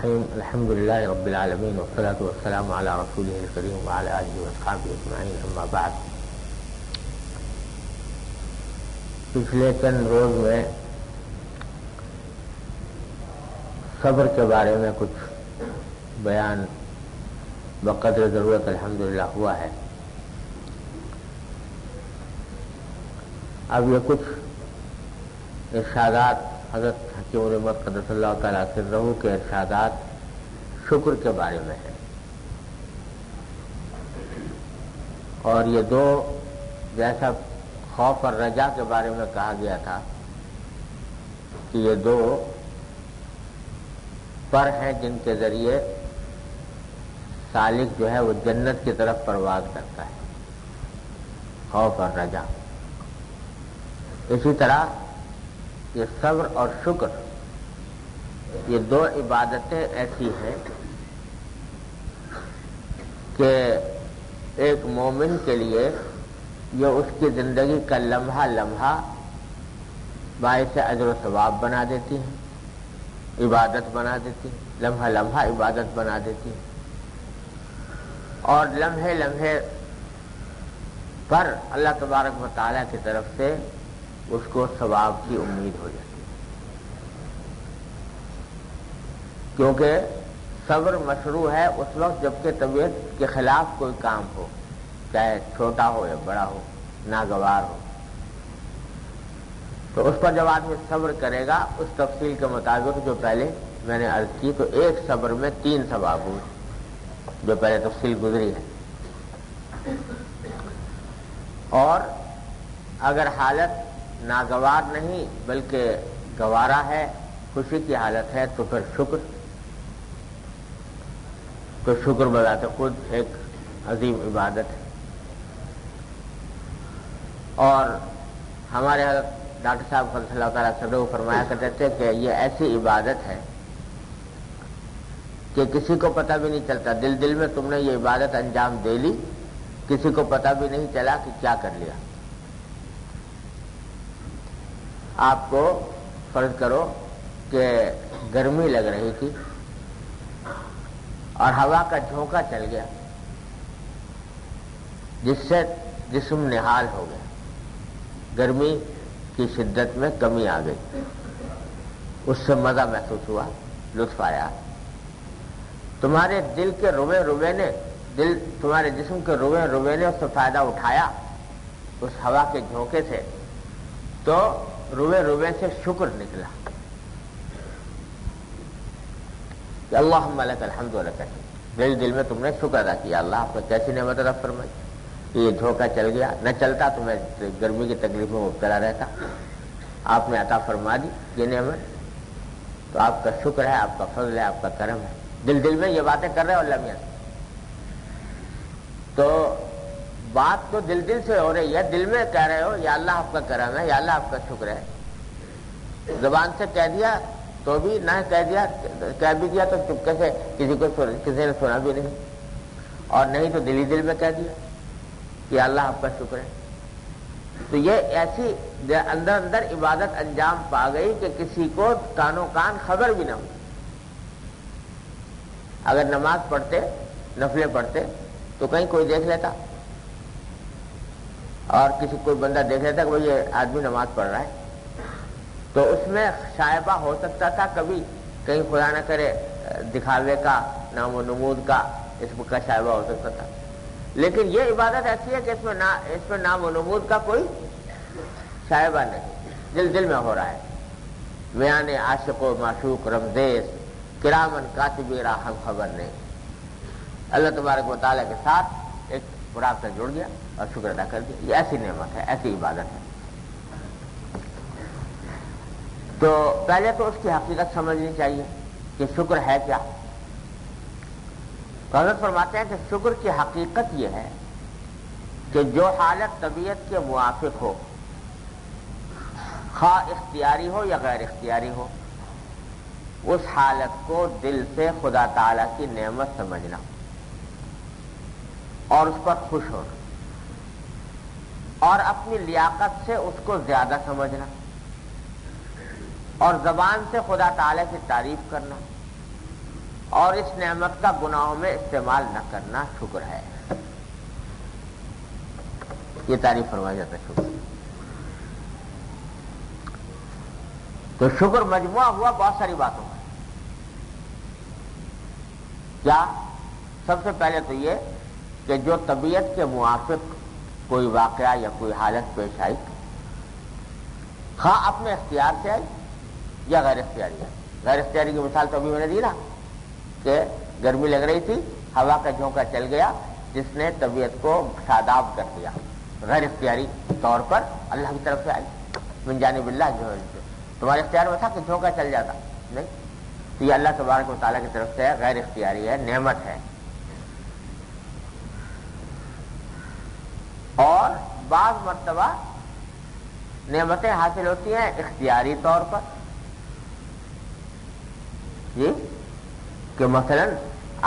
الرحیم الحمد للہ رب العالمین والصلاة والسلام علی رسولہ الکریم وعلی آلہ واصحابہ اجمعین اما بعد۔ پچھلے چند روز میں صبر کے بارے میں کچھ بیان بقدر ضرورت الحمدللہ ہوا ہے۔ اب یہ کچھ ارشادات حضرت حکیم الامت قدس اللہ تعالیٰ سرہ کے ارشادات شکر کے بارے میں ہیں، اور یہ دو جیسا خوف اور رجا کے بارے میں کہا گیا تھا کہ یہ دو پر ہیں جن کے ذریعے سالک جو ہے وہ جنت کی طرف پرواز کرتا ہے، خوف اور رجا۔ اسی طرح یہ صبر اور شکر، یہ دو عبادتیں ایسی ہیں کہ ایک مومن کے لیے یہ اس کی زندگی کا لمحہ لمحہ باعث اجر و ثواب بنا دیتی ہیں، عبادت بنا دیتی ہیں، لمحہ لمحہ عبادت بنا دیتی ہیں، اور لمحے لمحے پر اللہ تبارک و تعالیٰ کی طرف سے اس کو ثواب کی امید ہو جاتی ہے، کیونکہ صبر مشروع ہے اس وقت جبکہ طبیعت کے خلاف کوئی کام ہو، چاہے چھوٹا ہو یا بڑا ہو، ناگوار ہو، تو اس پر جب آدمی صبر کرے گا اس تفصیل کے مطابق جو پہلے میں نے عرض کی، تو ایک صبر میں 3 ثواب ہوئے جو پہلے تفصیل گزری ہے۔ اور اگر حالت ناگوار نہیں بلکہ گوارا ہے، خوشی کی حالت ہے، تو پھر شکر بذات خود ایک عظیم عبادت ہے۔ اور ہمارے حضرت ڈاکٹر صاحب قدس اللہ تعالیٰ سرہ فرمایا کرتے تھے کہ یہ ایسی عبادت ہے کہ کسی کو پتہ بھی نہیں چلتا، دل میں تم نے یہ عبادت انجام دے لی، کسی کو پتہ بھی نہیں چلا کہ کیا کر لیا۔ آپ کو فرض کرو کہ گرمی لگ رہی تھی اور ہوا کا جھونکا چل گیا جس سے جسم نہال ہو گیا، گرمی کی شدت میں کمی آ گئی، اس سے مزہ محسوس ہوا، لطف آیا، تمہارے دل کے روے نے تمہارے جسم کے روے نے اس سے فائدہ اٹھایا اس ہوا کے جھونکے سے، تو روے سے شکر نکلا کہ اللہم لک الحمد ولک الشکر، دل میں تم نے شکر ادا کیا، اللہ آپ نے کیسی نعمت عطا فرمائی، یہ جھونکا چل گیا، نہ چلتا تو میں گرمی کی تکلیف میں مبتلا رہتا، آپ نے عطا فرما دی یہ نعمت، تو آپ کا شکر ہے، آپ کا فضل ہے، آپ کا کرم ہے۔ دل میں یہ باتیں کر رہے ہو اللہ میاں، تو بات تو دل سے ہو رہی ہے، دل میں کہہ رہے ہو یا اللہ آپ کا کرم ہے، یا اللہ آپ کا شکر ہے۔ زبان سے کہہ دیا تو بھی نہ کہہ بھی دیا تو چپکے سے کسی نے سنا بھی نہیں، اور نہیں تو دل میں کہہ دیا کہ اللہ آپ کا شکر ہے۔ تو یہ ایسی اندر عبادت انجام پا گئی کہ کسی کو کانوں کان خبر بھی نہ ہو۔ اگر نماز پڑھتے، نفلیں پڑھتے تو کہیں کوئی دیکھ لیتا، اور کوئی بندہ دیکھ لیتا کہ وہ یہ آدمی نماز پڑھ رہا ہے، تو اس میں شائبہ ہو سکتا تھا، کبھی کہیں خدا نہ کرے دکھاوے کا، نام و نمود کا، اس کا شائبہ ہو سکتا تھا۔ لیکن یہ عبادت ایسی ہے کہ اس میں نام و نمود کا کوئی شائبہ نہیں، دل میں ہو رہا ہے۔ میان عاشق و معشوق رمزیز کرامن کاتبی را ہم خبر نہیں، اللہ تبارک و تعالیٰ کے ساتھ ایک رابطہ جڑ گیا اور شکر ادا کر دیا۔ یہ ایسی نعمت ہے، ایسی عبادت ہے۔ تو پہلے تو اس کی حقیقت سمجھنی چاہیے کہ شکر ہے کیا۔ حضرت فرماتے ہیں کہ شکر کی حقیقت یہ ہے کہ جو حالت طبیعت کے موافق ہو، خواہ اختیاری ہو یا غیر اختیاری ہو، اس حالت کو دل سے خدا تعالیٰ کی نعمت سمجھنا اور اس پر خوش ہونا، اور اپنی لیاقت سے اس کو زیادہ سمجھنا، اور زبان سے خدا تعالیٰ کی تعریف کرنا، اور اس نعمت کا گناہوں میں استعمال نہ کرنا شکر ہے. یہ تعریف فرمایا جاتا ہے شکر. تو شکر مجموعہ ہوا بہت ساری باتوں کا. کیا؟ سب سے پہلے تو یہ کہ جو طبیعت کے موافق کوئی واقعہ یا کوئی حالت پیش آئی، خواہ اپنے اختیار سے آئی یا غیر اختیاری آئی. غیر اختیاری کی مثال تو ابھی میں نے دی نا کہ گرمی لگ رہی تھی، ہوا کا جھونکا چل گیا جس نے طبیعت کو شاداب کر دیا. غیر اختیاری طور پر اللہ کی طرف سے آئی، من جانب اللہ. جو تمہارے اختیار میں تھا کہ جھونکا چل جاتا نہیں، تو یہ اللہ تبارک و تعالیٰ کی طرف سے ہے، غیر اختیاری ہے، نعمت ہے. اور بعض مرتبہ نعمتیں حاصل ہوتی ہیں اختیاری طور پر، جی کہ مثلا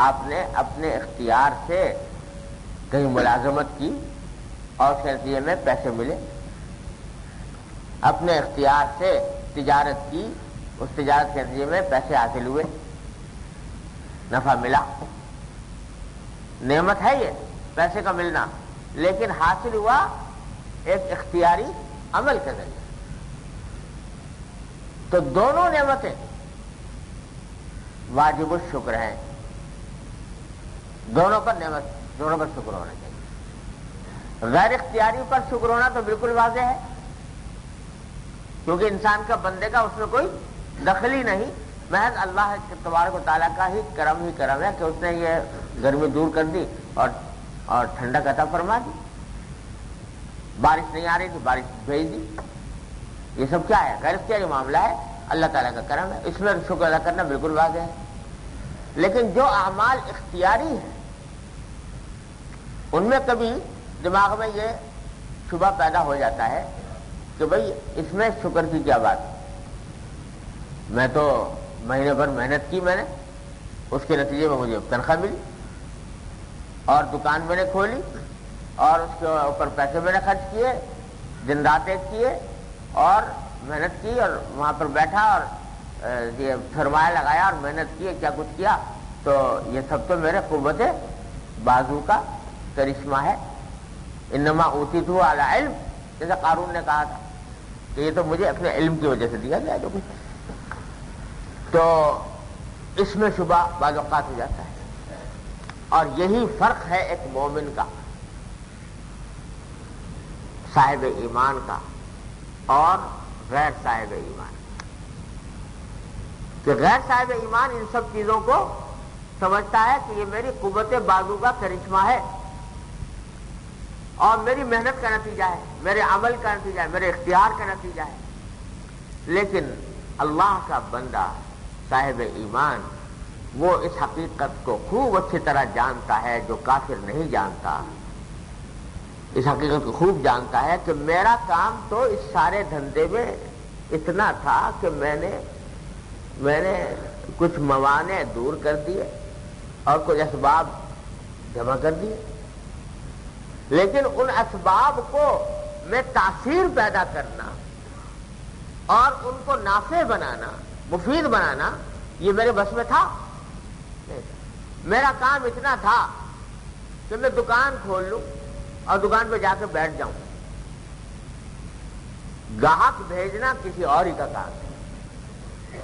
آپ نے اپنے اختیار سے کہیں ملازمت کی اور اس کے نتیجے میں پیسے ملے، اپنے اختیار سے تجارت کی، اس تجارت کے نتیجے میں پیسے حاصل ہوئے، نفع ملا. نعمت ہے یہ پیسے کا ملنا، لیکن حاصل ہوا ایک اختیاری عمل کے ذریعے. تو دونوں نعمتیں واجب الشکر ہیں، دونوں پر شکر ہونا چاہیے. غیر اختیاری پر شکر ہونا تو بالکل واضح ہے، کیونکہ انسان کا بندے کا اس میں کوئی دخل ہی نہیں، محض اللہ تبارک و تعالیٰ کا ہی کرم ہے کہ اس نے یہ گرمی دور کر دی اور ٹھنڈک عطا فرما دی. بارش نہیں آ رہی تھی، بارش بھیج دی. یہ سب کیا ہے؟ غیر اختیاری معاملہ ہے، اللہ تعالیٰ کا کرم ہے، اس میں شکر ادا کرنا بالکل واضح ہے. لیکن جو اعمال اختیاری ہیں ان میں کبھی دماغ میں یہ شبہ پیدا ہو جاتا ہے کہ بھئی اس میں شکر کی کیا بات ہے؟ میں تو مہینے بھر محنت کی، میں نے اس کے نتیجے میں مجھے تنخواہ ملی اور دکان میں نے کھولی اور اس کے اوپر پیسے میں نے خرچ کیے، دن رات ایک کیے اور محنت کی اور وہاں پر بیٹھا اور یہ سرمایہ لگایا اور محنت کی، کیا کچھ کیا. تو یہ سب تو میرے قوت بازو کا کرشمہ ہے. انما اوتیتہ علی علم، جیسا قارون نے کہا تھا کہ یہ تو مجھے اپنے علم کی وجہ سے دیا گیا جو کچھ. تو اس میں شبہ بعض اوقات ہو جاتا ہے. اور یہی فرق ہے ایک مومن کا، صاحب ایمان کا اور غیر صاحب ایمان. کہ غیر صاحب ایمان ان سب چیزوں کو سمجھتا ہے کہ یہ میری قوت بازو کا کرشمہ ہے اور میری محنت کا نتیجہ ہے، میرے عمل کا نتیجہ ہے، میرے اختیار کا نتیجہ ہے. لیکن اللہ کا بندہ صاحب ایمان وہ اس حقیقت کو خوب اچھی طرح جانتا ہے جو کافر نہیں جانتا. اس حقیقت کو خوب جانتا ہے کہ میرا کام تو اس سارے دھندے میں اتنا تھا کہ میں نے کچھ موانع دور کر دیے اور کچھ اسباب جمع کر دیے، لیکن ان اسباب کو میں تاثیر پیدا کرنا اور ان کو نافع بنانا، مفید بنانا، یہ میرے بس میں تھا. میرا کام اتنا تھا کہ میں دکان کھول لوں اور دکان پہ جا کے بیٹھ جاؤں. گاہک بھیجنا کسی اور ہی کا کام ہے.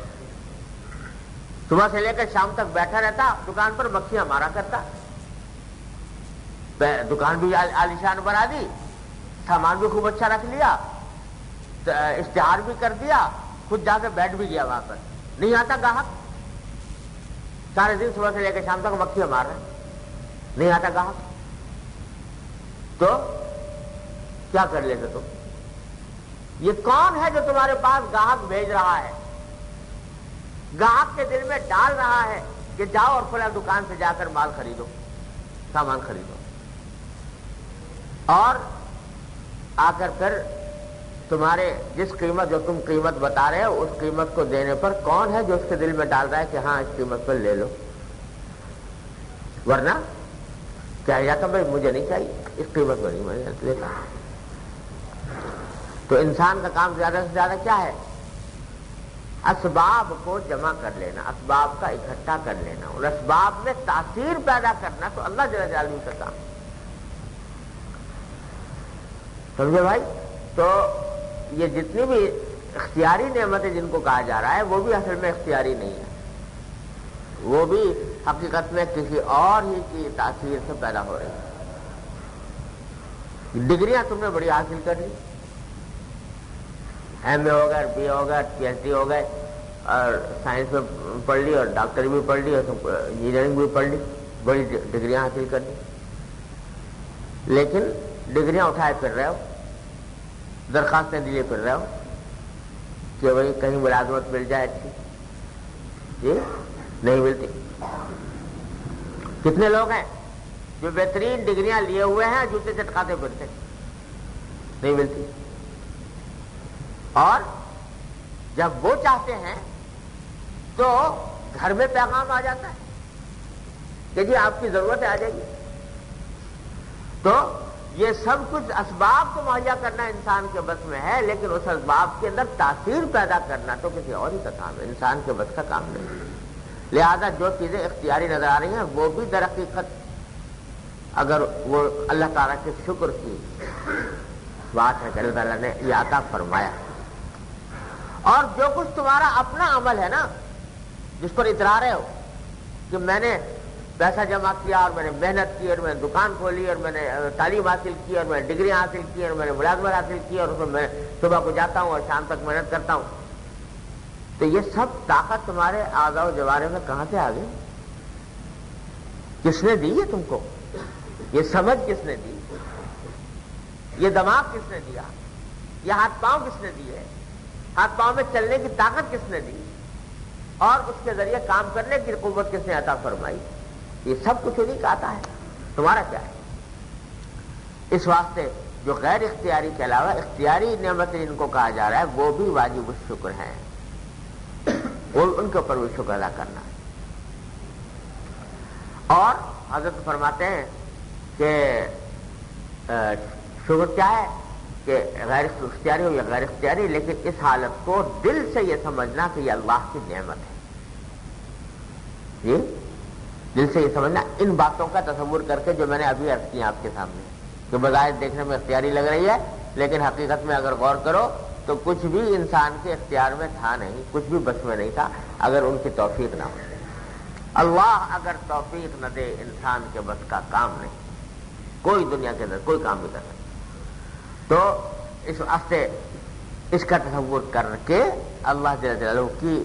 صبح سے لے کر شام تک بیٹھا رہتا دکان پر، مکھیاں مارا کرتا. دکان بھی عالیشان بنا دی، سامان بھی خوب اچھا رکھ لیا، اشتہار بھی کر دیا، خود جا کے بیٹھ بھی گیا وہاں پر. نہیں آتا گاہک، سارے دن صبح سے لے کے شام تک مکھیاں مار رہے، نہیں آتا گاہک. تو کیا کر لیتے تم؟ یہ کون ہے جو تمہارے پاس گاہک بھیج رہا ہے، گاہک کے دل میں ڈال رہا ہے کہ جاؤ اور فلاں دکان سے جا کر مال خریدو، سامان خریدو، اور آ کر پھر تمہارے جس قیمت جو تم قیمت بتا رہے ہو اس قیمت کو دینے پر کون ہے جو اس کے دل میں ڈال رہا ہے کہ ہاں اس قیمت پر لے لو؟ ورنہ کیا جاتا بھائی مجھے نہیں چاہیے، اس قیمت پر نہیں میں نے لیتا. تو انسان کا کام زیادہ سے زیادہ کیا ہے؟ اسباب کو جمع کر لینا، اسباب کا اکٹھا کر لینا اور اسباب میں تاثیر پیدا کرنا تو اللہ جل جلالہ کا کام، سمجھے بھائی؟ تو یہ جتنی بھی اختیاری نعمتیں جن کو کہا جا رہا ہے وہ بھی اصل میں اختیاری نہیں ہے، وہ بھی حقیقت میں کسی اور ہی کی تاثیر سے پیدا ہو رہی ہیں۔ ڈگریاں تم نے بڑی حاصل کر لی، ایم اے ہو گئے، بی اے ہو گئے، پی ایچ ڈی ہو گئے، اور سائنس میں پڑھ لی اور ڈاکٹری بھی پڑھ لی اور انجینئرنگ بھی پڑھ لی، بڑی ڈگریاں حاصل کر لی، لیکن ڈگریاں اٹھائے پھر رہے ہو، درخواستیں دیے پھر رہے ہو کہ وہی کہیں ملازمت مل جائے اچھی، یہ نہیں ملتی۔ کتنے لوگ ہیں جو بہترین ڈگریاں لیے ہوئے ہیں، جوتے چٹکاتے پھرتے، نہیں ملتی، اور جب وہ چاہتے ہیں تو گھر میں پیغام آ جاتا ہے کہ جی آپ کی ضرورت آ جائے گی۔ تو یہ سب کچھ اسباب کو مہیا کرنا انسان کے بس میں ہے، لیکن اس اسباب کے اندر تاثیر پیدا کرنا تو کسی اور ہی کا کام ہے، انسان کے بس کا کام نہیں۔ لہذا جو چیزیں اختیاری نظر آ رہی ہیں وہ بھی در حقیقت اگر وہ اللہ تعالیٰ کے شکر کی بات ہے کہ اللہ تعالیٰ نے یہ عطا فرمایا، اور جو کچھ تمہارا اپنا عمل ہے نا جس پر اترا رہے ہو کہ میں نے پیسہ جمع کیا اور میں نے محنت کی اور میں نے دکان کھولی اور میں نے تعلیم حاصل کی اور میں نے ڈگری حاصل کی اور میں نے ملازمت حاصل کی اور اس میں میں صبح کو جاتا ہوں اور شام تک محنت کرتا ہوں، تو یہ سب طاقت تمہارے اعضاء و جوارح میں کہاں سے آ گئی؟ کس نے دی ہے تم کو؟ یہ سمجھ کس نے دی؟ یہ دماغ کس نے دیا؟ یہ ہاتھ پاؤں کس نے دیے؟ ہاتھ پاؤں میں چلنے کی طاقت کس نے دی اور اس کے ذریعے کام کرنے کی قوت کس نے عطا فرمائی؟ یہ سب کچھ انہیں کا آتا ہے، تمہارا کیا ہے؟ اس واسطے جو غیر اختیاری کے علاوہ اختیاری نعمتیں جن کو کہا جا رہا ہے وہ بھی واجب الشکر ہیں، وہ ان کے اوپر بھی شکر ادا کرنا ہے۔ اور حضرت فرماتے ہیں کہ شکر کیا ہے کہ غیر اختیاری ہو یا غیر اختیاری، لیکن اس حالت کو دل سے یہ سمجھنا کہ یہ اللہ کی نعمت ہے، یہ دل سے یہ سمجھنا، ان باتوں کا تصور کر کے جو میں نے ابھی عرض کیا آپ کے سامنے کہ بظاہر دیکھنے میں اختیاری لگ رہی ہے، لیکن حقیقت میں اگر غور کرو تو کچھ بھی انسان کے اختیار میں تھا نہیں، کچھ بھی بس میں نہیں تھا اگر ان کی توفیق نہ ہو۔ اللہ اگر توفیق نہ دے انسان کے بس کا کام نہیں، کوئی دنیا کے اندر کوئی کام نہیں کر سکتا۔ تو اس واسطے اس کا تصور کر کے اللہ جل جلالہ کی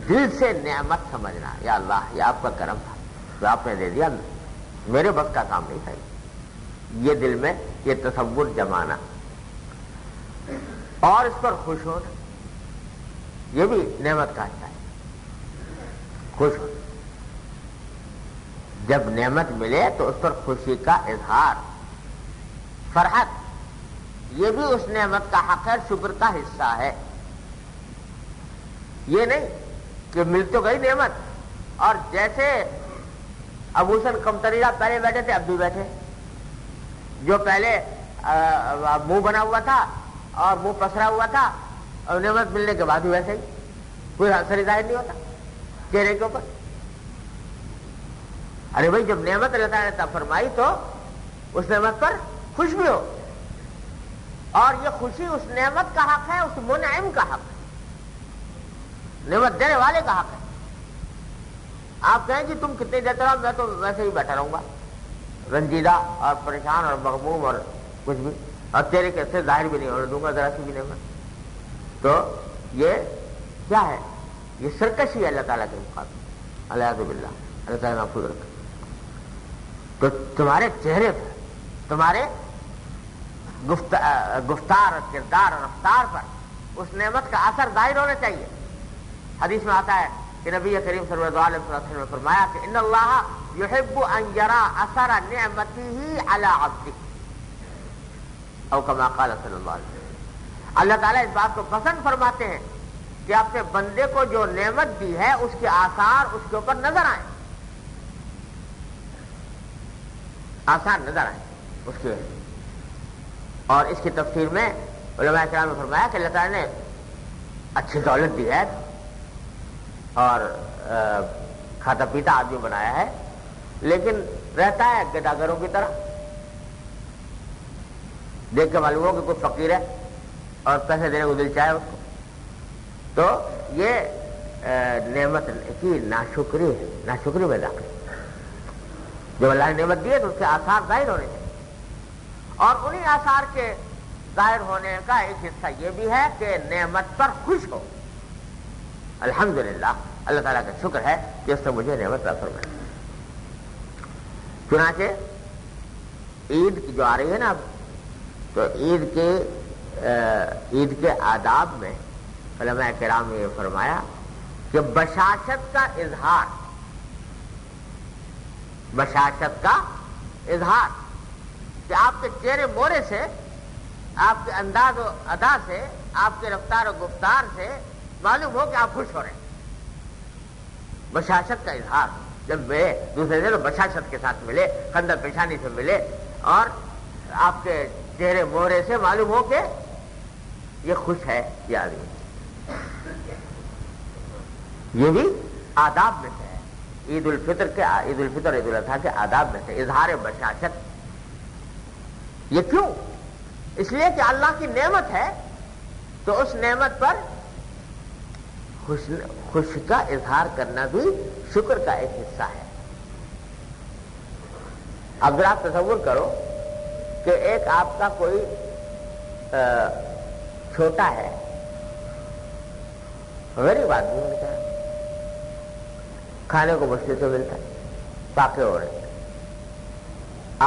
دل سے نعمت سمجھنا، یا اللہ یہ آپ کا کرم تھا جو آپ نے دے دیا، میرے بس کا کام نہیں تھا، یہ دل میں یہ تصور جمانا اور اس پر خوش ہونا، یہ بھی نعمت کا حصہ ہے، خوش ہونا۔ جب نعمت ملے تو اس پر خوشی کا اظہار، فرحت، یہ بھی اس نعمت کا حق ہے، شکر کا حصہ ہے۔ یہ نہیں کہ مل تو گئی نعمت اور جیسے ابو حسن قمطریہ پہلے بیٹھے تھے اب بھی بیٹھے، جو پہلے منہ بنا ہوا تھا اور منہ پسرا ہوا تھا اور نعمت ملنے کے بعد بھی ویسے ہی، کوئی اثر ظاہر نہیں ہوتا چہرے کے اوپر۔ ارے بھائی جب نعمت اللہ تعالیٰ نے فرمائی تو اس نعمت پر خوش بھی ہو، اور یہ خوشی اس نعمت کا حق ہے، اس منعم کا حق ہے، نعمت دینے والے کا حق ہے۔ آپ کہیں کہ تم کتنی دیتے رہو، میں تو ویسے ہی بیٹھا رہوں گا رنجیدہ اور پریشان اور مغموم اور کچھ بھی، اور تیرے کیسے ظاہر بھی نہیں ہونے دوں گا ذرا سی بھی نعمت، تو یہ کیا ہے؟ یہ سرکشی ہے اللہ تعالیٰ کے مقابلے، الیاذ باللہ، اللہ تعالیٰ محفوظ رکھے۔ تو تمہارے چہرے پر، تمہارے گفتار اور کردار اور رفتار پر اس نعمت کا اثر ظاہر ہونا چاہیے۔ حدیث میں آتا ہے کہ نبی کریم صلی اللہ علیہ وسلم نے فرمایا کہ ان اللہ یحب ان یرا اثر نعمته علی عبده، او کما قال صلی اللہ علیہ وسلم، اللہ تعالیٰ اس بات کو پسند فرماتے ہیں کہ اپنے بندے کو جو نعمت دی ہے اس کے آثار اس کے اوپر نظر آئیں، آثار نظر آئیں اس کے۔ اور اس کی تفسیر میں علماء کرام نے فرمایا کہ اللہ تعالیٰ نے اچھی دولت دی ہے، اور کھاتا پیتا آدمی بنایا ہے، لیکن رہتا ہے گداگروں کی طرح. دیکھ کے معلوم ہو کہ کوئی فقیر ہے اور پیسے دینے کو دل چاہے اس کو، تو یہ نعمت کی ناشکری ہے، ناشکری میں داخل. جب اللہ نے نعمت دی ہے تو اس کے آثار ظاہر ہونے چاہیے، اور انہی آثار کے ظاہر ہونے کا ایک حصہ یہ بھی ہے کہ نعمت پر خوش ہو. الحمدللہ، اللہ تعالیٰ کا شکر ہے کہ اس نے مجھے نعمت عطا فرمائی. چنانچہ عید جو آ رہی ہے نا اب، تو عید کے آداب میں علماء کرام نے یہ فرمایا کہ بشاشت کا اظہار، بشاشت کا اظہار، کہ آپ کے چہرے مورے سے، آپ کے انداز و ادا سے، آپ کے رفتار و گفتار سے معلوم ہو کہ آپ خوش ہو رہے ہیں. بشاشت کا اظہار، جب ملے دوسرے سے تو بشاشت کے ساتھ ملے، خندق پیشانی سے ملے، اور آپ کے چہرے مہرے سے معلوم ہو کہ یہ خوش ہے یہ آدمی. یہ بھی آداب میں سے ہے، عید الفطر عید الاضحیٰ کے آداب میں سے اظہار بشاشت. یہ کیوں؟ اس لیے کہ اللہ کی نعمت ہے تو اس نعمت پر خوش کا اظہار کرنا بھی شکر کا ایک حصہ ہے. اگر آپ تصور کرو کہ ایک آپ کا کوئی چھوٹا ہے، غریب آدمی ہوتا ہے، کھانے کو مشکل سے ملتا ہے، پاکے ہو رہے ہیں،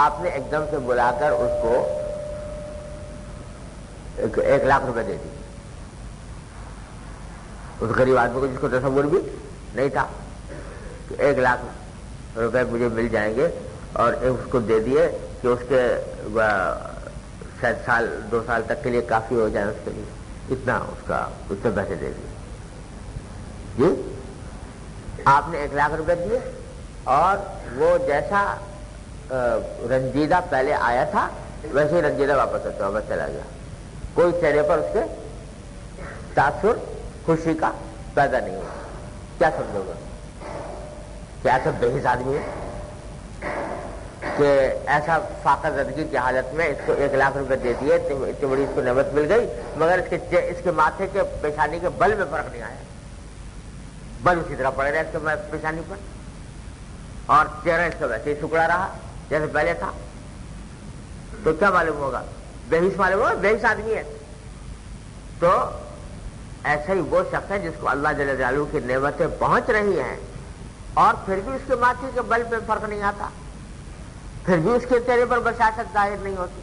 آپ نے ایک دم سے بلا کر اس کو 1 لاکھ روپے دے دی. اس غریب آدمی کو جس کو تصور بھی نہیں تھا کہ 1 لاکھ روپے مجھے مل جائیں گے، اور اس کو دے دیے کہ اس کے شاید 2 سال تک کے لیے کافی ہو جائے اس کے لیے، اتنا اس سے پیسے دے دیے. جی آپ نے 1 لاکھ روپے دیے، اور وہ جیسا رنجیدہ پہلے آیا تھا ویسے ہی رنجیدہ واپس چلا گیا. کوئی چہرے پر اس کے تاثر خوشی کا پیدا نہیں ہوا. کیا سمجھو گے؟ کیا سب بے حس آدمی ہے کہ ایسا فاقہ زدگی کی حالت میں اس کو 1 لاکھ روپے دے دیے، اتنی بڑی اس کو نعمت مل گئی، مگر اس کے ماتھے کے پیشانی کے بل میں فرق نہیں آیا. بل اسی طرح پڑے رہے اس کے پیشانی پر، اور چہرہ اس کا ویسے ہی سکڑا رہا جیسے پہلے تھا. تو کیا معلوم ہوگا؟ بے حس معلوم ہوگا، بے حس آدمی ہے. تو ایسا ہی وہ شخص ہے جس کو اللہ جل جلالہ کی نعمتیں پہنچ رہی ہیں، اور پھر بھی اس کے ماتھے کے بل پہ فرق نہیں آتا، پھر بھی اس کے چہرے پر بشاشت ظاہر نہیں ہوتی،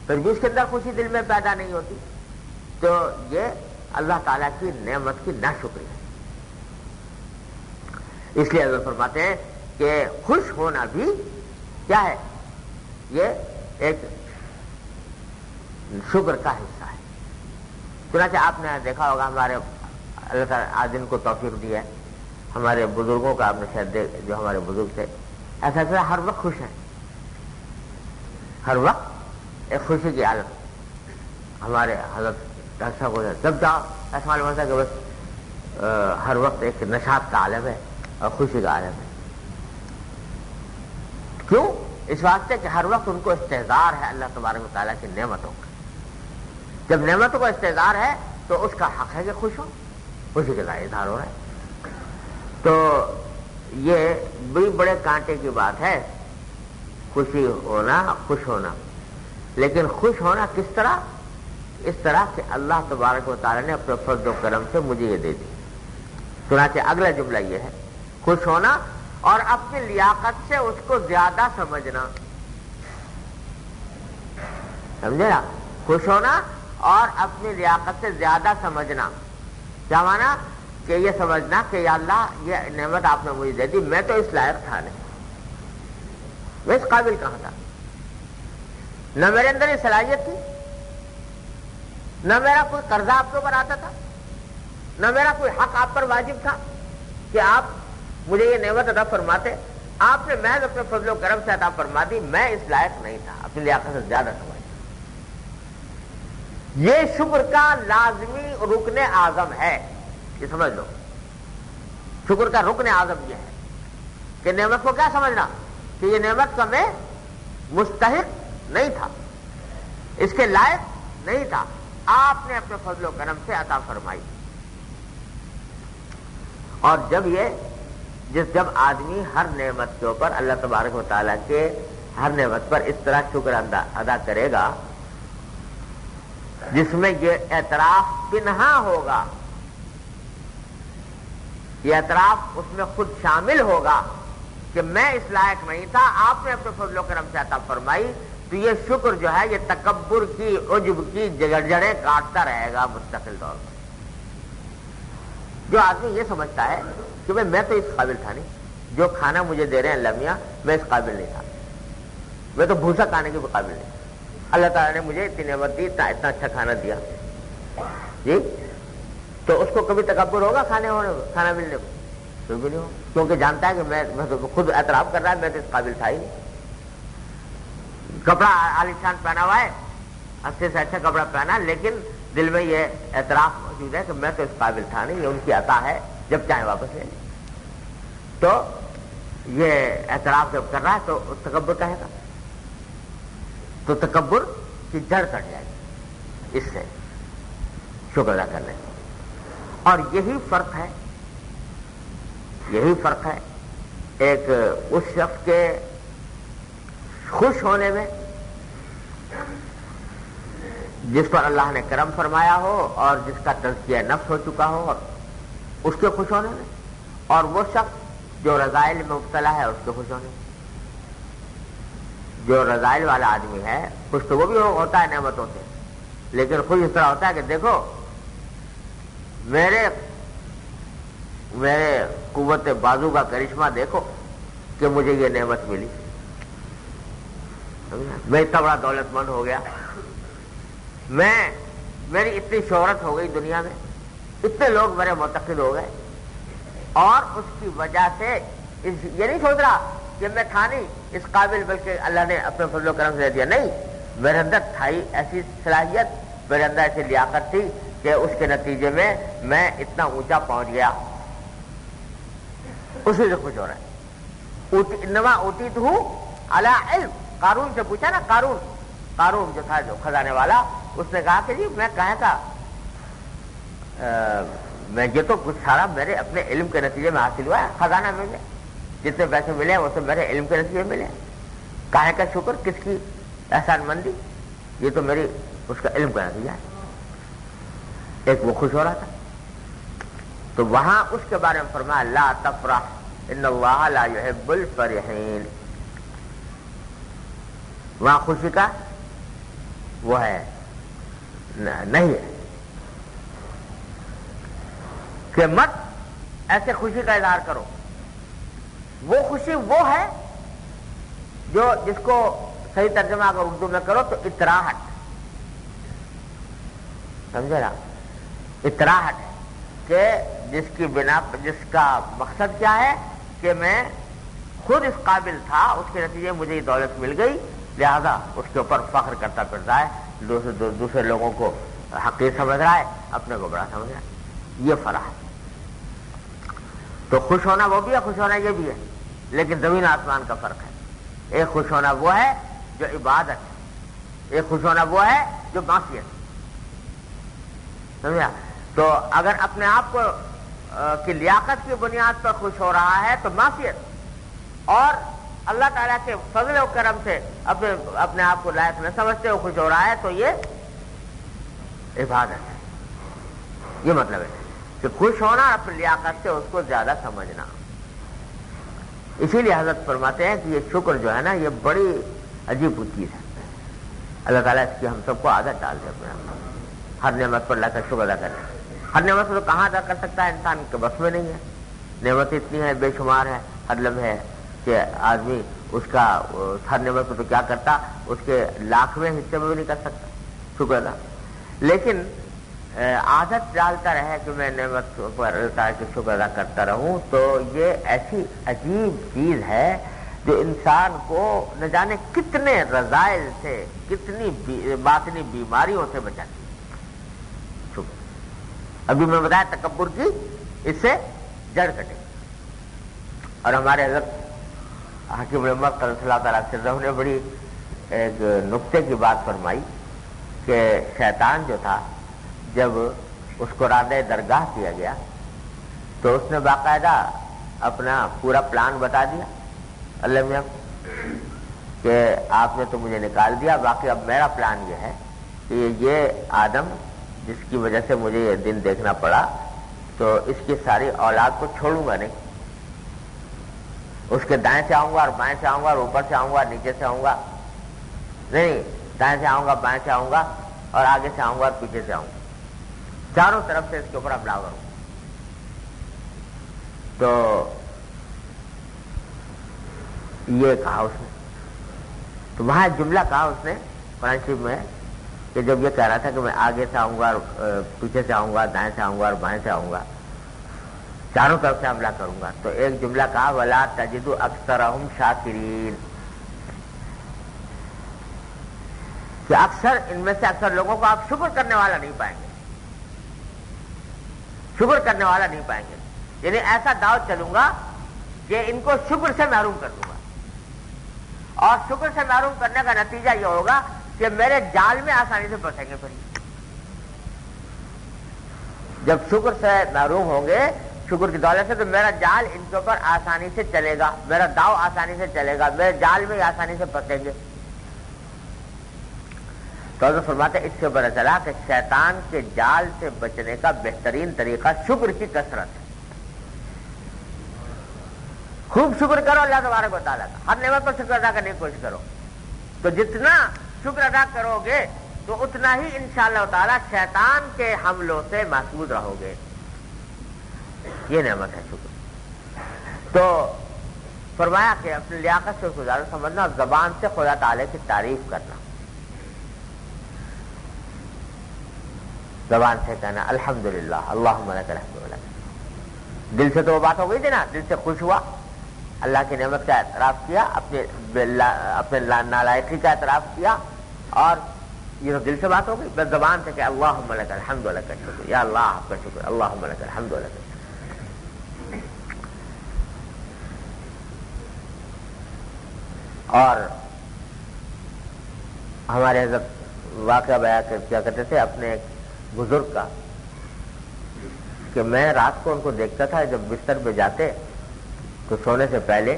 پھر بھی اس کے اندر خوشی دل میں پیدا نہیں ہوتی، تو یہ اللہ تعالیٰ کی نعمت کی ناشکری ہے. اس لیے حضرت فرماتے ہیں کہ خوش ہونا بھی کیا ہے؟ یہ ایک شکر کا حصہ ہے. چنانچہ آپ نے دیکھا ہوگا، ہمارے اللہ تعالیٰ آج دن کو توفیق دی ہے، ہمارے بزرگوں کا آپ نے شاید جو ہمارے بزرگ تھے ایسا ہر وقت خوش ہیں، ہر وقت ایک خوشی کی عالم. ہمارے حضرت ڈاکٹر صاحب کو جب جاؤ ایسا معلوم ہوتا ہے کہ بس ہر وقت ایک نشاط کا عالم ہے اور خوشی کا عالم ہے. کیوں؟ اس واسطے کہ ہر وقت ان کو استحضار ہے اللہ تبارک و تعالیٰ کی نعمتوں کا. جب نعمتوں کا استحضار ہے تو اس کا حق ہے کہ خوش ہو، خوشی کے ظاہر اظہار ہو رہا ہے. تو یہ بھی بڑے کانٹے کی بات ہے خوشی ہونا، خوش ہونا. لیکن خوش ہونا کس طرح؟ اس طرح کہ اللہ تبارک و تعالیٰ نے اپنے فضل و کرم سے مجھے یہ دے دی. چنانچہ اگلا جملہ یہ ہے، خوش ہونا اور اپنی لیاقت سے اس کو زیادہ سمجھنا. سمجھے نا؟ خوش ہونا اور اپنی لیاقت سے زیادہ سمجھنا. کیا مانا؟ کہ یہ سمجھنا کہ یا اللہ یہ نعمت آپ نے مجھے دے دی، میں تو اس لائق تھا نہیں، میں اس قابل کہاں تھا، نہ میرے اندر یہ صلاحیت تھی، نہ میرا کوئی قرضہ آپ کے اوپر آتا تھا، نہ میرا کوئی حق آپ پر واجب تھا کہ آپ مجھے یہ نعمت عطا فرماتے. آپ نے محض اپنے فضل و کرم سے عطا فرما دی، میں اس لائق نہیں تھا، اپنی لیاقت سے زیادہ سمجھتا. یہ شکر کا لازمی رکن اعظم ہے، یہ سمجھ لو. شکر کا رکن اعظم یہ ہے کہ نعمت کو کیا سمجھنا کہ یہ نعمت کا میں مستحق نہیں تھا، اس کے لائق نہیں تھا، آپ نے اپنے فضل و کرم سے عطا فرمائی. اور جب آدمی ہر نعمت کے اوپر اللہ تبارک و تعالیٰ کے ہر نعمت پر اس طرح شکر ادا کرے گا جس میں یہ اعتراف پنہا ہوگا، یہ اعتراف اس میں خود شامل ہوگا کہ میں اس لائق نہیں تھا، آپ نے اپنے فضل و کرم سے عطا فرمائی، تو یہ شکر جو ہے یہ تکبر کی، عجب کی جڑیں کاٹتا رہے گا مستقل طور پر. جو آدمی یہ سمجھتا ہے کہ میں تو اس قابل تھا نہیں، جو کھانا مجھے دے رہے ہیں اللہ میاں میں اس قابل نہیں تھا، میں تو بھوسا کھانے کے قابل نہیں، اللہ تعالیٰ نے مجھے اتنی نعمت دی، اتنا اچھا کھانا دیا جی، تو اس کو کبھی تکبر ہوگا کھانا ملنے کو؟ کوئی بھی نہیں ہوگا، کیونکہ جانتا ہے کہ میں تو خود اعتراف کر رہا ہے میں تو اس قابل تھا ہی نہیں. کپڑا عالیشان پہنا ہوا ہے، اچھے سے اچھا کپڑا پہنا، لیکن دل میں یہ اعتراف موجود ہے کہ میں تو اس قابل تھا نہیں، یہ ان کی عطا ہے، جب چاہے واپس لے لیں. تو یہ اعتراف جب کر رہا ہے تو تکبر کہے گا، تو تکبر کی جڑ کٹ جائے گی اس سے شکر ادا کرنے. اور یہی فرق ہے ایک اس شخص کے خوش ہونے میں جس پر اللہ نے کرم فرمایا ہو اور جس کا تزکیہ نفس ہو چکا ہو، اور اس کے خوش ہونے میں، اور وہ شخص جو رذائل میں مبتلا ہے اس کے خوش ہونے میں. جو رذائل والا آدمی ہے خوش تو وہ بھی ہوتا ہے نعمتوں سے، لیکن خوش اس طرح ہوتا ہے کہ دیکھو میرے قوت بازو کا کرشمہ دیکھو کہ مجھے یہ نعمت ملی، میں اتنا بڑا دولت مند ہو گیا، میری اتنی شہرت ہو گئی دنیا میں، اتنے لوگ میرے معتقد ہو گئے، اور اس کی وجہ سے یہ نہیں سوچ رہا کہ میں تھا نہیں اس قابل، بلکہ اللہ نے اپنے فضل و کرم سے دے دیا. نہیں، میرے اندر تھا ایسی صلاحیت، میرے اندر ایسی لیاقت تھی کہ اس کے نتیجے میں اتنا اونچا پہنچ گیا، اسی سے خوش ہو رہا ہے. انما اوتیتہ علی علم. قارون سے پوچھا نا، قارون جو تھا جو خزانے والا، اس نے کہا کہ جی میں کہا تھا میں یہ تو کچھ سارا میرے اپنے علم کے نتیجے میں حاصل ہوا ہے، خزانہ ملے، جتنے پیسے ملے وہ سب میرے علم کے نتیجے میں ملے. کاہے کا شکر، کس کی احسان مندی، یہ تو میری اس کا علم کا نتیجہ ہے. ایک وہ خوش ہو رہا تھا، تو وہاں اس کے بارے میں فرمایا لا تفرح ان اللہ لا يحب الفرحین. وہاں خوشی کا وہ ہے نہیں ہے کہ مت ایسے خوشی کا اظہار کرو. وہ خوشی وہ ہے جس کو صحیح ترجمہ اگر اردو میں کرو تو اطراحت، سمجھے نا، اطراحت ہے کہ جس کا مقصد کیا ہے کہ میں خود اس قابل تھا، اس کے نتیجے مجھے یہ دولت مل گئی، لہذا اس کے اوپر فخر کرتا پھرتا ہے، دوسرے لوگوں کو حقیر سمجھ رہا ہے، اپنے کو بڑا سمجھ رہا ہے. یہ فرح ہے. تو خوش ہونا وہ بھی ہے، خوش ہونا یہ بھی ہے، لیکن زمین آسمان کا فرق ہے. ایک خوش ہونا وہ ہے جو عبادت ہے، ایک خوش ہونا وہ ہے جو معصیت ہے. سمجھا؟ تو اگر اپنے آپ کو کی لیاقت کی بنیاد پر خوش ہو رہا ہے تو معصیت، اور اللہ تعالیٰ کے فضل و کرم سے اپنے آپ کو لائق نہ سمجھتے ہوئے خوش ہو رہا ہے تو یہ عبادت ہے. یہ مطلب ہے کہ خوش ہونا اپنی لیاقت سے اس کو زیادہ سمجھنا. اسی لیے حضرت فرماتے ہیں کہ یہ شکر جو ہے نا یہ بڑی عجیب چیز ہے. اللہ تعالیٰ اس کی ہم سب کو عادت ڈال دے اپنے ہر نعمت پر اللہ کا شکر ادا کریں. ہر نعمت تو کہاں ادا کر سکتا ہے انسان کے بس میں نہیں ہے. نعمت اتنی ہے بے شمار ہے ہر لمحے ہے کہ آدمی اس کا ہر نعمت تو کیا کرتا اس کے لاکھویں حصے میں بھی نہیں کر سکتا شکر ادا. لیکن عادت ڈالتا رہے کہ میں نعمت پر اللہ کے شکر ادا کرتا رہوں تو یہ ایسی عجیب چیز ہے جو انسان کو نہ جانے کتنے رذائل سے کتنی باطنی بیماریوں سے بچاتی ہے. ابھی میں بتایا تکبر کی اس سے جڑ کٹے. اور ہمارے حضرت حکیم عمر صلی اللہ تعالیٰ عنہ نے بڑی ایک نقطے کی بات فرمائی کہ شیطان جو تھا جب اس کو رادہ درگاہ کیا گیا تو اس نے باقاعدہ اپنا پورا پلان بتا دیا اللہ میاں کہ آپ نے تو مجھے نکال دیا، باقی اب میرا پلان یہ ہے کہ یہ آدم جس کی وجہ سے مجھے یہ دن دیکھنا پڑا تو اس کی ساری اولاد کو چھوڑوں گا نہیں، اس کے دائیں سے آؤں گا اور بائیں سے آؤں گا اور اوپر سے آؤں گا نیچے سے آؤں گا، نہیں دائیں سے آؤں گا بائیں سے آؤں گا اور آگے سے آؤں گا اور پیچھے سے آؤں گا، چاروں طرف سے اس کے اوپر حملہ کروں۔ تو یہ کہا اس نے، تو وہاں ایک جملہ کہا اس نے قرآن شریف میں کہ جب یہ کہہ رہا تھا کہ میں آگے سے آؤں گا اور پیچھے سے آؤں گا، دائیں سے آؤں گا اور بائیں سے آؤں گا، چاروں طرف سے حملہ کروں گا، تو ایک جملہ کہا وَلَا تَجِدُ أَكْثَرَهُمْ شَاكِرِينَ، کہ اکثر ان میں سے اکثر لوگوں کو آپ شکر کرنے والا نہیں پائیں گے، شکر کرنے والا نہیں پائیں گے، یعنی ایسا داؤ چلوں گا کہ ان کو شکر سے محروم کر دوں گا، اور شکر سے محروم کرنے کا نتیجہ یہ ہوگا کہ میرے جال میں آسانی سے پھنسیں گے۔ پھر جب شکر سے محروم ہوں گے شکر کی دولت سے تو میرا جال ان کے اوپر آسانی سے چلے گا، میرا داؤ آسانی سے چلے گا، میرے جال میں آسانی سے پھنسیں گے۔ تو حضرت فرماتے اس سے پتہ چلا کہ شیطان کے جال سے بچنے کا بہترین طریقہ شکر کی کثرت ہے۔ خوب شکر کرو اللہ تبارک و تعالیٰ کا، ہر نعمت پر شکر ادا کرنے کی کوشش کرو، تو جتنا شکر ادا کرو گے تو اتنا ہی انشاءاللہ تعالیٰ شیطان کے حملوں سے محفوظ رہو گے۔ یہ نعمت ہے شکر۔ تو فرمایا کہ اپنی لیاقت سے گزارو سمجھنا، زبان سے خدا تعالیٰ کی تعریف کرنا، زبان سے کہنا الحمدللہ اللہم لک الحمد ولک، دل سے تو وہ بات ہو گئی تھی نا، دل سے خوش ہوا، اللہ کی نعمت کا اعتراف کیا، اپنے نالائقی کا اعتراف کیا، اور یہ تو دل سے بات ہو گئی، بس زبان سے کہ اللہم لک الحمد ولک الشکر، یا اللہ آپ کا شکر، اللہم لک الحمد ولک الشکر۔ اور ہمارے حضرت واقعہ بیان کیا کرتے تھے اپنے ایک بزرگ کا کہ میں رات کو ان کو دیکھتا تھا جب بستر پہ جاتے تو سونے سے پہلے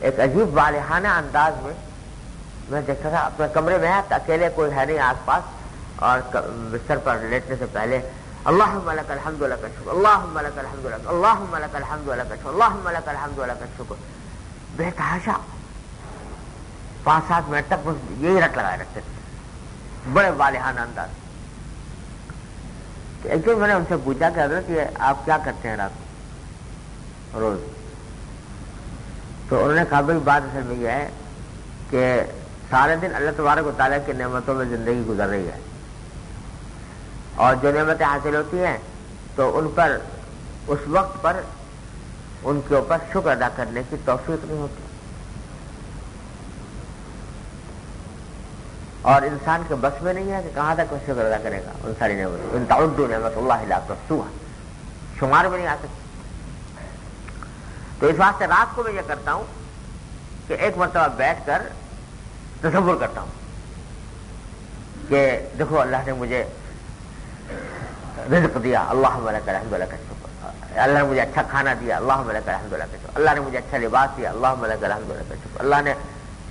ایک عجیب والہانہ انداز میں دیکھتا تھا، اپنے کمرے میں ہے، اکیلے کوئی ہے نہیں آس پاس، اور بستر پر لیٹنے سے پہلے اللہم لک الحمد ولک الشکر، اللہم لک الحمد ولک، اللہم لک الحمد ولک الشکر، اللہم لک الحمد ولک الشکر، بے تحاشا 5-7 منٹ تک بس یہی رٹ لگائے رکھتے تھے، بڑے والہانہ انداز۔ ایک دن میں نے ان سے پوچھا کہ حضرت یہ آپ کیا کرتے ہیں رات کو روز؟ تو انہوں نے کہا بھائی بات اصل میں یہ ہے کہ سارے دن اللہ تبارک و تعالیٰ کی نعمتوں میں زندگی گزر رہی ہے، اور جو نعمتیں حاصل ہوتی ہیں تو ان پر اس وقت پر ان کے اوپر شکر ادا کرنے کی توفیق نہیں ہوتی، اور انسان کے بس میں نہیں ہے کہ کہاں تک وہ شکر ادا کرے گا ان ساری نعمتوں، ان تعدوا نعمت اللہ لا تحصوها، شمار میں نہیں آ سکتی۔ تو اس واسطے رات کو میں یہ کرتا ہوں کہ ایک مرتبہ بیٹھ کر تصور کرتا ہوں کہ دیکھو اللہ نے مجھے رزق دیا، اللہم لک الحمد ولک الشکر، اللہ نے مجھے اچھا کھانا دیا، اللہم لک الحمد ولک الشکر، اللہ نے مجھے اچھا لباس دیا، اللہم لک الحمد ولک الشکر، اللہ نے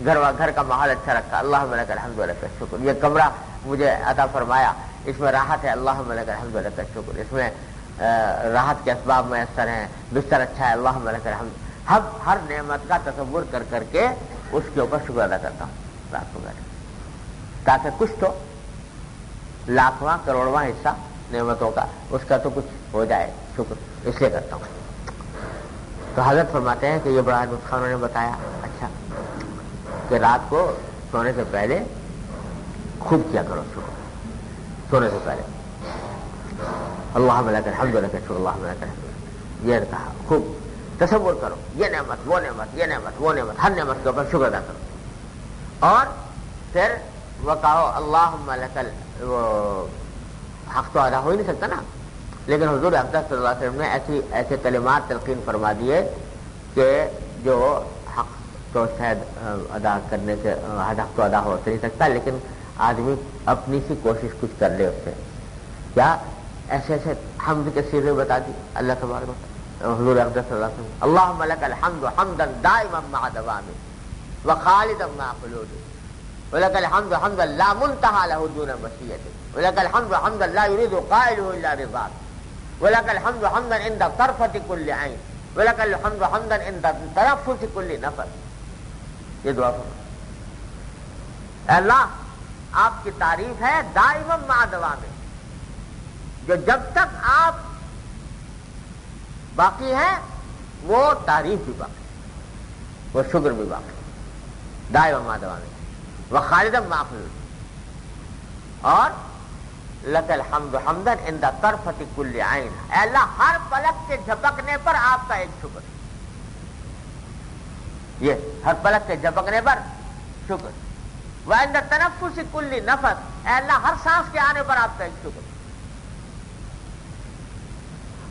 گھر کا ماحول اچھا رکھا، اللہم لک الحمد ولک الشکر، یہ کمرہ مجھے عطا فرمایا، اس میں راحت ہے، اللہم لک الحمد ولک الشکر، اس میں راحت کے اسباب میسر ہیں، بستر اچھا ہے، اللہم لک الحمد، ہر نعمت کا تصور کر کر کے اس کے اوپر شکر ادا کرتا ہوں رات کو بیٹھ، تاکہ کچھ تو لاکھواں کروڑواں حصہ نعمتوں کا اس کا تو کچھ ہو جائے شکر، اس لیے کرتا ہوں۔ تو حضرت فرماتے ہیں کہ یہ بڑا نسخہ انہوں نے بتایا اچھا کہ رات کو سونے سے پہلے خوب کیا کرو شکر، سونے سے پہلے اللہم لک الحمد ولک الشکر، اللہم لک الحمد، یہ کہا خوب تصور کرو، یہ نعمت وہ نعمت یہ نعمت وہ نعمت، ہر نعمت کے اوپر شکر ادا کرو، اور پھر وہ کہو اللہم لک وہ حق تو ادا ہو ہی نہیں سکتا نا، لیکن حضور اقدس صلی اللہ علیہ وسلم نے ایسے کلمات تلقین فرما دیے کہ جو حق تو شاید ادا کرنے سے حق تو ادا ہو نہیں سکتا، لیکن آدمی اپنی سی کوشش کچھ کر لے اس سے. کیا ایسے ایسے حمد کے سیرے بتا دی اللہ تبارک و تعالی. حضور اقدس صلی اللہ علیہ وسلم اللہم لک الحمد حمدا دائما مع دوامی وخالدا مع خلودی ولک الحمد حمدا لا منتہا لہ دون مشیتی ولک الحمد حمدا لا یرید قائلہ الا رضاک ولک الحمد حمدا عند طرفۃ کل عین ولک الحمد حمدا عند تنفس کل نفس. یہ دعا اے اللہ آپ کی تعریف ہے دائما مع دوامی، جو جب تک آپ باقی ہیں وہ تعریف بھی باقی، وہ شکر بھی باقی. دائما مع دوامی وخالدا مع خلود اور لک الحمد حمدا عند طرفۃ کل عین. اے اللہ ہر پلک کے جھپکنے پر آپ کا ایک شکر، یہ ہر پلک کے جھپکنے پر شکر. وعند تنفس کل نفس، اے اللہ ہر سانس کے آنے پر آپ کا ایک شکر.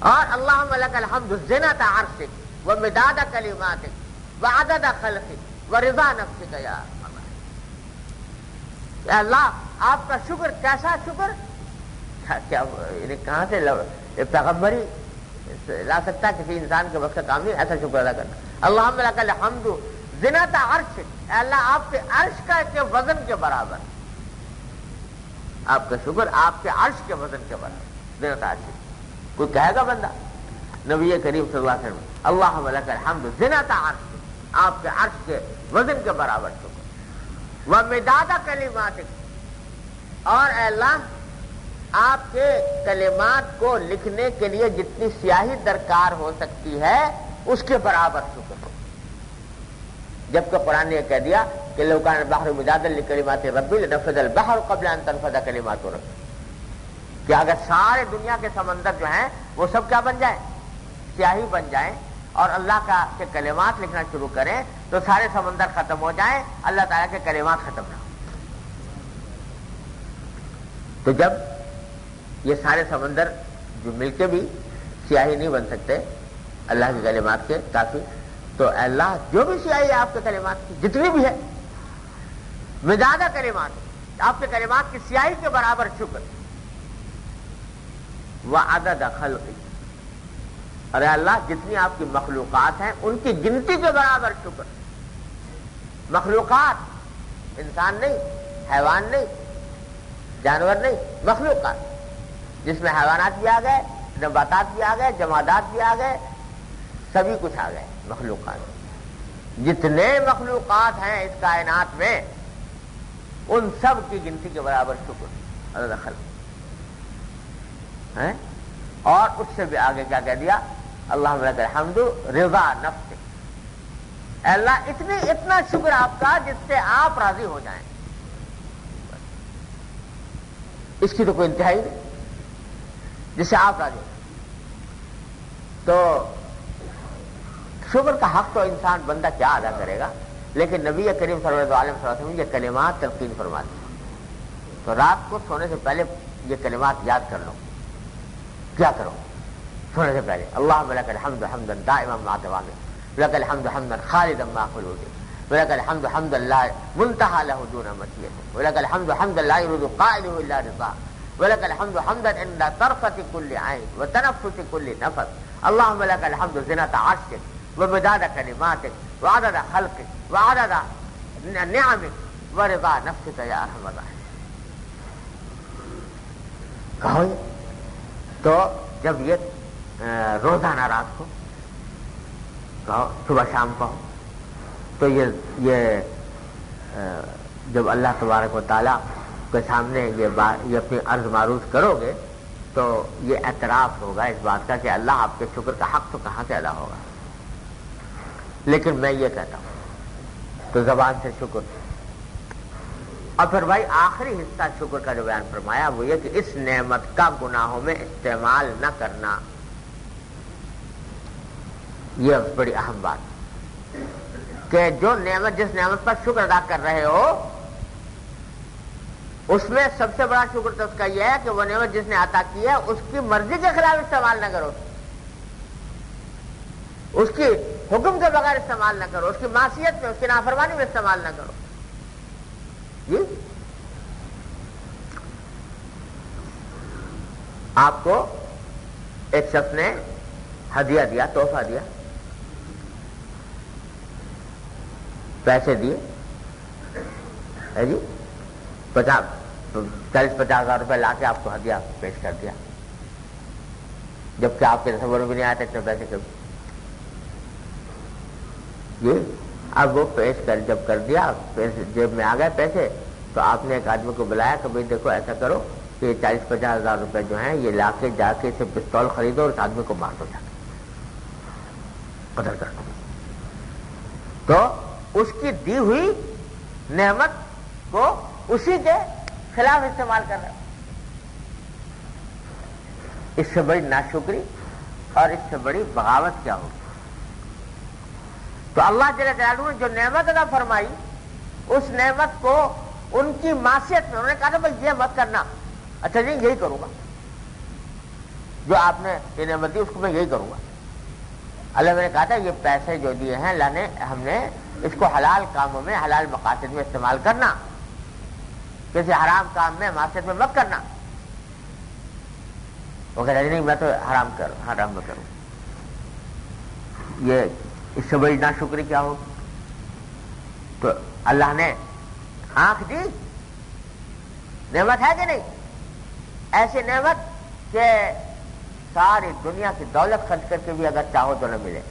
اور اللہم لک الحمد زنۃ عرشک ومداد کلماتک وعدد خلقک ورضا نفسک یا اللہ. اے اللہ آپ کا شکر، کیسا شکر؟ کیا کہاں سے پیغمبری لا سکتا کسی انسان کے وقت کا کام نہیں ایسا شکر ادا کرنا. اللہم لک الحمد زنۃ عرشک، اے اللہ آپ کے عرش کا کے وزن کے برابر، آپ کا شکر آپ کے عرش کے وزن کے برابر. زنۃ عرشک کوئی کہے گا بندہ؟ نبی کریم صلی اللہ علیہ وسلم اللہم لک الحمد زنۃ عرشک، آپ کے عرش کے وزن کے برابر شکر. ومداد کلماتک، اور اے اللہ آپ کے کلمات کو لکھنے کے لیے جتنی سیاہی درکار ہو سکتی ہے اس کے برابر شکر. جبکہ قرآن نے یہ کہہ دیا کہ لو کان البحر مدادا لکلمات ربی لنفذ البحر قبل ان تنفذ کلمات ربی، کہ اگر سارے دنیا کے سمندر جو ہیں وہ سب کیا بن جائیں؟ سیاہی بن جائیں، اور اللہ کا کے کلمات لکھنا شروع کریں تو سارے سمندر ختم ہو جائیں، اللہ تعالیٰ کے کلمات ختم نہ ہو. تو جب یہ سارے سمندر جو مل کے بھی سیاہی نہیں بن سکتے اللہ کے کلمات کے کافی، تو اے اللہ جو بھی سیاہی ہے آپ کے کلمات کی جتنی بھی ہے، مداد کلمات، آپ کے کلمات کی سیاہی کے برابر شکر. وعدد خلقک، اور اے اللہ جتنی آپ کی مخلوقات ہیں ان کی گنتی کے برابر شکر. مخلوقات، انسان نہیں، حیوان نہیں، جانور نہیں، مخلوقات، جس میں حیوانات بھی آ گئے، نباتات بھی آ گئے، جمادات بھی آ گئے، سبھی کچھ آ گئے مخلوقات. جتنے مخلوقات ہیں اس کائنات میں ان سب کی گنتی کے برابر شکر عدد خلق. اور اس سے بھی آگے کیا کہہ دیا؟ اللہم لک الحمد رضا نفسک، اے اللہ اتنا شکر آپ کا جس سے آپ راضی ہو جائیں. اس کی تو کوئی انتہائی نہیں، جس سے آپ راضی ہو. تو شکر کا حق تو انسان بندہ کیا ادا کرے گا، لیکن نبی کریم صلی اللہ علیہ وسلم یہ کلمات تلقین فرماتے ہیں. تو رات کو سونے سے پہلے یہ کلمات یاد کر لو. کیا کرو سونے سے پہلے؟ اللہم لک الحمد حمدا دائما مع دوامی لک الحمد حمدا خالدا مع خلودی ولک الحمد حمدا لا منتہا لہ دون مشیتی ولک الحمد حمدا لا یرید قائلہ الا رضاک ولک الحمد حمدا عند طرفۃ کل عین وتنفس کل نفس. اللہم لک الحمد زنۃ عرشک ومداد کلماتک وعدد خلقک وعدد نعمک ورضا نفسک یا ارحم الراحمین. کہو تو جب یہ روزانہ رات کو کہو، صبح شام کہو، تو یہ جب اللہ تبارک و تعالیٰ کے سامنے یہ اپنی عرض معروض کرو گے تو یہ اعتراف ہوگا اس بات کا کہ اللہ آپ کے شکر کا حق تو کہاں سے ادا ہوگا. لیکن میں یہ کہتا ہوں تو زبان سے شکر. اور پھر بھائی آخری حصہ شکر کا جو بیان فرمایا وہ یہ کہ اس نعمت کا گناہوں میں استعمال نہ کرنا. یہ بڑی اہم بات کہ جو نعمت، جس نعمت پر شکر ادا کر رہے ہو اس میں سب سے بڑا شکر تو اس کا یہ ہے کہ وہ نعمت جس نے عطا کی ہے اس کی مرضی کے خلاف استعمال نہ کرو، اس کی حکم کے بغیر استعمال نہ کرو، اس کی معصیت میں، اس کی نافرمانی میں استعمال نہ کرو. جی آپ کو ایک شخص نے ہدیہ دیا، تحفہ دیا، پیسے دیے، ہے جی 40-50 ہزار روپے لا کے آپ کو ہدیہ پیش کر دیا، جبکہ آپ کے تصور میں بھی نہیں آیا تھا اتنے پیسے کبھی. جی اب وہ پیش کر جب کر دیا، جیب میں آ گئے پیسے، تو آپ نے ایک آدمی کو بلایا کہ بھائی دیکھو ایسا کرو کہ 40-50 ہزار روپے جو ہیں یہ لا کے جا کے اسے پستول خریدو اور اس آدمی کو مار دو، جا کے قتل کر دو. تو اس کی دی ہوئی نعمت کو اسی کے خلاف استعمال کر رہے. اس سے بڑی ناشکری اور اس سے بڑی بغاوت کیا ہوگی؟ تو اللہ جل جلالہ نے جو نعمت عطا فرمائی، اس نعمت کو ان کی معصیت میں انہوں نے کہا تھا بھائی یہ مت کرنا، اچھا جی یہی کروں گا، جو آپ نے یہ نعمت دی اس کو میں یہی کروں گا. اللہ نے کہا تھا یہ پیسے جو دیے ہیں اللہ نے، ہم نے اس کو حلال کاموں میں، حلال مقاصد میں استعمال کرنا، کسی حرام کام میں، معصیت میں مت کرنا. وہ کہتا نہیں میں تو حرام میں کروں. یہ اس سے بڑی ناشکری کیا ہوگی؟ تو اللہ نے آنکھ دی، نعمت ہے کہ نہیں؟ ایسی نعمت کہ ساری دنیا کی دولت خرچ کر کے بھی اگر چاہو تو نہ ملے،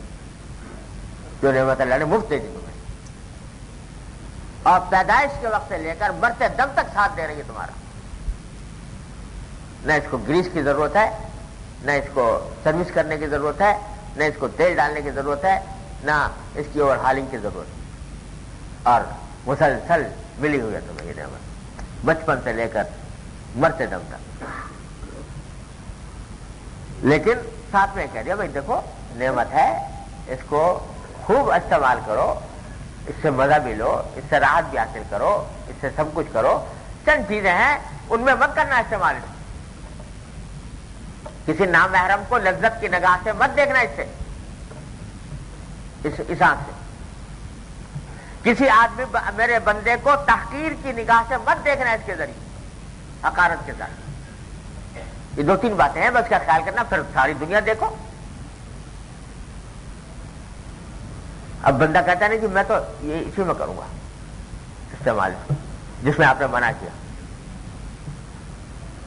جو نعمت اللہ نے مفت دے دی تمہیں، اور پیدائش کے وقت سے لے کر مرتے دم تک ساتھ دے رہی ہے تمہارا. نہ اس کو گریس کی ضرورت ہے، نہ اس کو سروس کرنے کی ضرورت ہے، نہ اس کو تیل ڈالنے کی ضرورت ہے، نہ اس کی اوور ہالنگ کی ضرورت ہے، اور مسلسل ملی ہوئی ہے تمہیں یہ نعمت بچپن سے لے کر مرتے دم تک. لیکن ساتھ میں کہہ دیا بھائی دیکھو نعمت ہے، اس کو خوب استعمال کرو، اس سے مزہ بھی لو، اس سے راحت بھی حاصل کرو، اس سے سب کچھ کرو. چند چیزیں ہیں ان میں مت کرنا استعمال. کسی نامحرم کو لذت کی نگاہ سے مت دیکھنا، اس سے اس آنکھ سے. کسی آدمی میرے بندے کو تحقیر کی نگاہ سے مت دیکھنا، اس کے ذریعے حقارت کے ساتھ. یہ 2-3 باتیں ہیں، بس کا خیال کرنا، پھر ساری دنیا دیکھو. اب بندہ کہتا نہیں کہ میں تو یہ اسی میں کروں گا استعمال جس میں آپ نے منع کیا.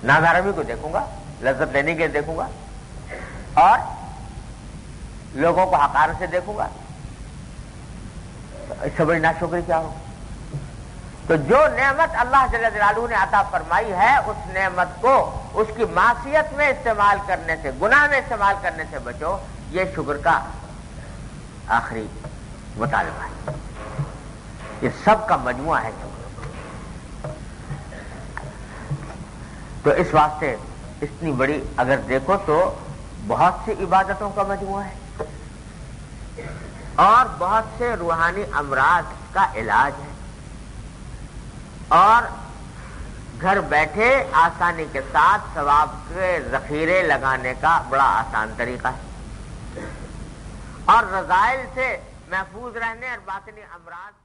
نامحرمی کو دیکھوں گا، لذت لینے کے دیکھوں گا، اور لوگوں کو حقارت سے دیکھوں گا. اس سے بڑی ناشکری کیا ہو؟ تو جو نعمت اللہ جل جلالہ نے عطا فرمائی ہے، اس نعمت کو اس کی معصیت میں استعمال کرنے سے، گناہ میں استعمال کرنے سے بچو. یہ شکر کا آخری مطالبہ ہے. یہ سب کا مجموعہ ہے شکر. تو اس واسطے اتنی بڑی اگر دیکھو تو بہت سی عبادتوں کا مجموعہ ہے، اور بہت سے روحانی امراض کا علاج ہے، اور گھر بیٹھے آسانی کے ساتھ ثواب کے ذخیرے لگانے کا بڑا آسان طریقہ ہے، اور رذائل سے محفوظ رہنے اور باطنی امراض